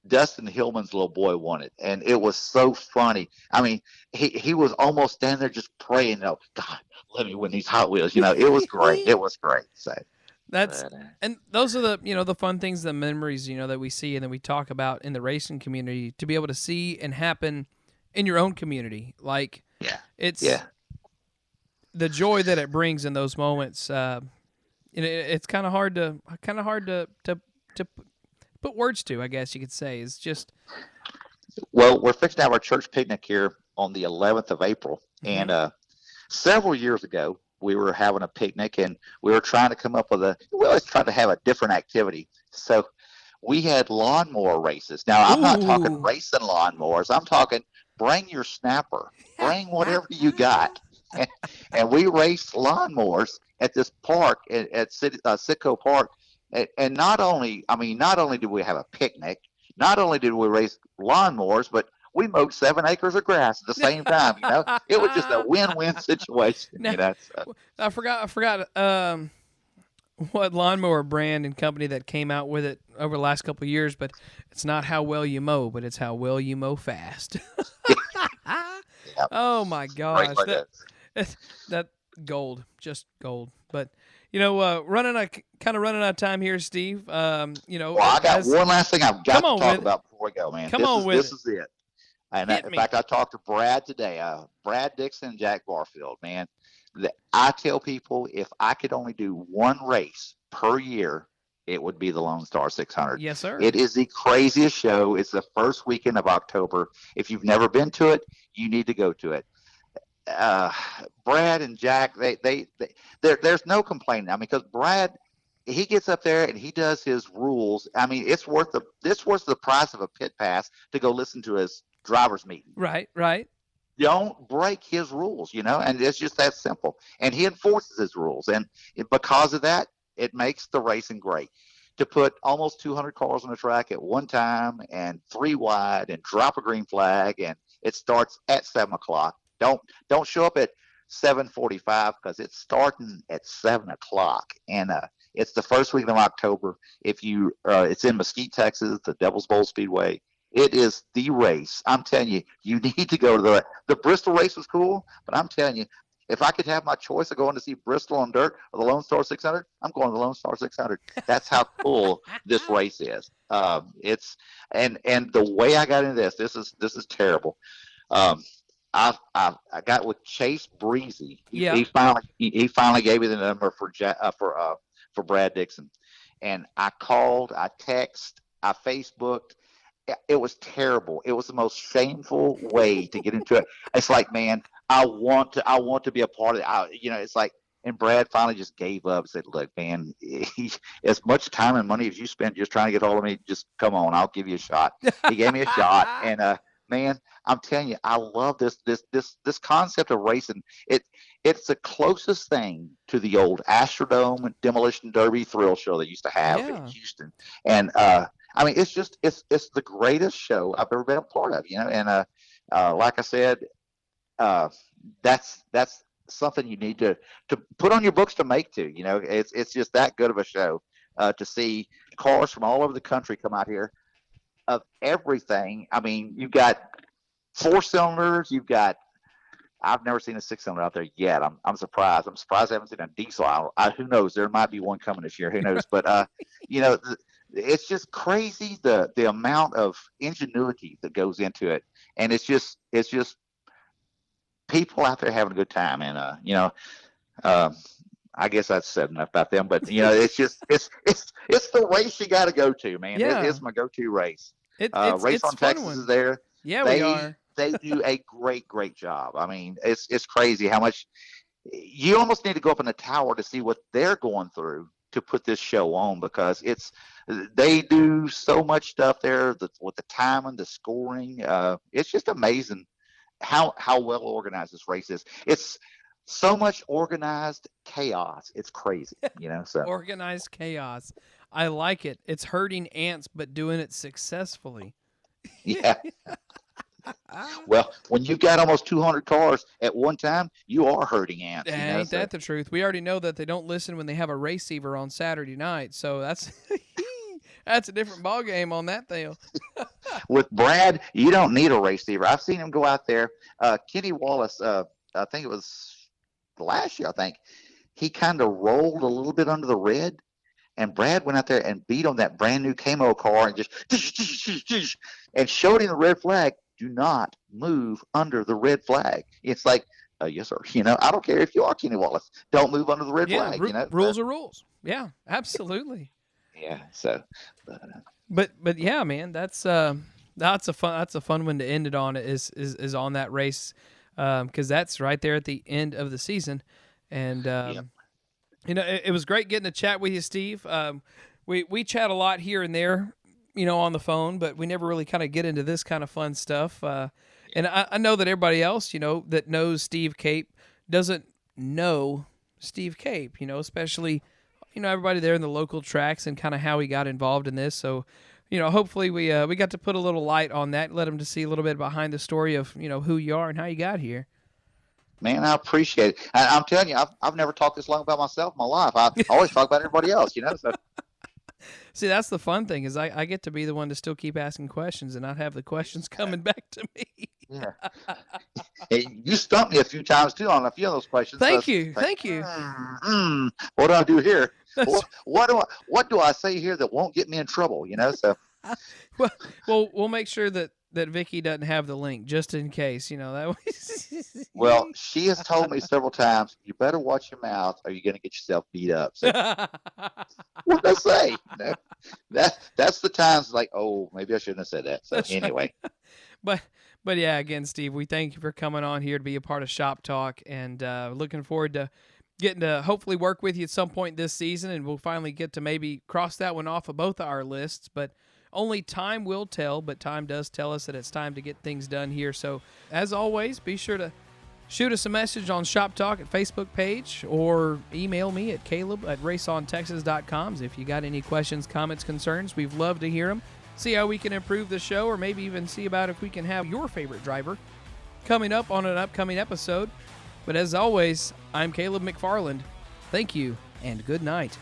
Dustin Hillman's little boy won it, and it was so funny. I mean, he was almost standing there just praying, God, let me win these Hot Wheels. It was great. It was great. So. And those are the fun things, the memories, that we see and that we talk about in the racing community, to be able to see and happen in your own community. Like, it's the joy that it brings in those moments. It's kind of hard to put words to, I guess you could say. It's just. Well, we're fixing to have our church picnic here on the 11th of April. And several years ago, we were having a picnic, and we were trying to come up with let's try to have a different activity. So we had lawnmower races. Now, I'm not talking racing lawnmowers. I'm talking bring your snapper, bring whatever you got. And we raced lawnmowers at this park at Sitco Park. And not only did we have a picnic, not only did we race lawnmowers, but we mowed 7 acres of grass at the same time. It was just a win-win situation. Now, I forgot what lawnmower brand and company that came out with it over the last couple of years, but it's not how well you mow, but it's how well you mow fast. Yep. Oh my gosh, that gold, just gold. But running out of time here, Steve. Well, I got one last thing I've got to talk about before we go, man. This is it. And in fact, I talked to Brad today, Brad Dixon and Jack Barfield, man. I tell people if I could only do one race per year, it would be the Lone Star 600. Yes, sir. It is the craziest show. It's the first weekend of October. If you've never been to it, you need to go to it. Brad and Jack, there's no complaining. I mean, because Brad, he gets up there and he does his rules. I mean, it's worth the price of a pit pass to go listen to his driver's meeting. Right. Don't break his rules, and it's just that simple. And he enforces his rules, and because of that, it makes the racing great. To put almost 200 cars on the track at one time and 3 wide and drop a green flag, and it starts at 7 o'clock. Don't show up at 7:45 because it's starting at 7 o'clock, and it's the first week of October. If it's in Mesquite, Texas, the Devil's Bowl Speedway. It is the race. I'm telling you, you need to go to the Bristol race was cool, but I'm telling you, if I could have my choice of going to see Bristol on dirt or the Lone Star 600, I'm going to the Lone Star 600. That's how cool this race is. It's and the way I got into this is terrible. Um, I got with Chase Breezy. Yeah. He finally gave me the number for Brad Dixon, and I called, I texted, I Facebooked. It was terrible. It was the most shameful way to get into it. It's like, man, I want to be a part of it. It's like, and Brad finally just gave up and said, look, man, as much time and money as you spend just trying to get hold of me, just come on, I'll give you a shot. He gave me a shot, and man, I'm telling you, I love this concept of racing. It's the closest thing to the old Astrodome Demolition Derby thrill show they used to have in Houston. And I mean, it's the greatest show I've ever been a part of, and like I said, that's something you need to put on your books to make too. It's just that good of a show to see cars from all over the country come out here of everything. I mean, you've got 4-cylinders, I've never seen a 6-cylinder out there yet. I'm surprised. I'm surprised I haven't seen a diesel. Who knows? There might be one coming this year. Who knows? But it's just crazy the amount of ingenuity that goes into it, and it's just people out there having a good time. And I guess I've said enough about them. But it's the race you got to go to, man. Yeah. It's my go-to race. Race on Texas is there. Yeah, we are. They do a great job. I mean, it's crazy how much you almost need to go up in the tower to see what they're going through to put this show on, because they do so much stuff there with the timing, the scoring. It's just amazing how well organized this race is. It's so much organized chaos. It's crazy, So Organized chaos. I like it. It's herding ants, but doing it successfully. Yeah. Well, when you've got almost 200 cars at one time, you are herding ants. Ain't that the truth? We already know that they don't listen when they have a receiver on Saturday night, so that's that's a different ballgame on that deal. With Brad, you don't need a receiver. I've seen him go out there. Kenny Wallace, I think it was last year, he kind of rolled a little bit under the red, and Brad went out there and beat on that brand new camo car and just and showed him the red flag. Do not move under the red flag. It's like, yes, sir. I don't care if you are Kenny Wallace. Don't move under the red flag. Rules are rules. Yeah, absolutely. Yeah. So, but yeah, man, that's a fun one to end it on. Is on that race, because that's right there at the end of the season, and it was great getting to chat with you, Steve. We chat a lot here and there, on the phone, but we never really kind of get into this kind of fun stuff. And I know that everybody else, that knows Steve Cape doesn't know Steve Cape, especially, everybody there in the local tracks and kind of how he got involved in this. So, hopefully we got to put a little light on that, let them to see a little bit behind the story of, who you are and how you got here. Man, I appreciate it. I'm telling you, I've never talked this long about myself in my life. I always talk about everybody else, So. See, that's the fun thing is I get to be the one to still keep asking questions and not have the questions coming back to me. Yeah. Hey, you stumped me a few times, too, on a few of those questions. Thank you. What do I do here? What do I say here that won't get me in trouble, So. Well, we'll make sure that Vicky doesn't have the link just in case, that way. Well, she has told me several times, you better watch your mouth or you're going to get yourself beat up. So, what did I say? That's the times like, oh, maybe I shouldn't have said that. So anyway. Right. But yeah, again, Steve, we thank you for coming on here to be a part of Shop Talk, and looking forward to getting to hopefully work with you at some point this season, and we'll finally get to maybe cross that one off of both of our lists, but only time will tell, but time does tell us that it's time to get things done here. So, as always, be sure to shoot us a message on Shop Talk at Facebook page or email me at caleb@raceontexas.com. If you got any questions, comments, concerns, we'd love to hear them. See how we can improve the show, or maybe even see about if we can have your favorite driver coming up on an upcoming episode. But as always, I'm Caleb McFarland. Thank you, and good night.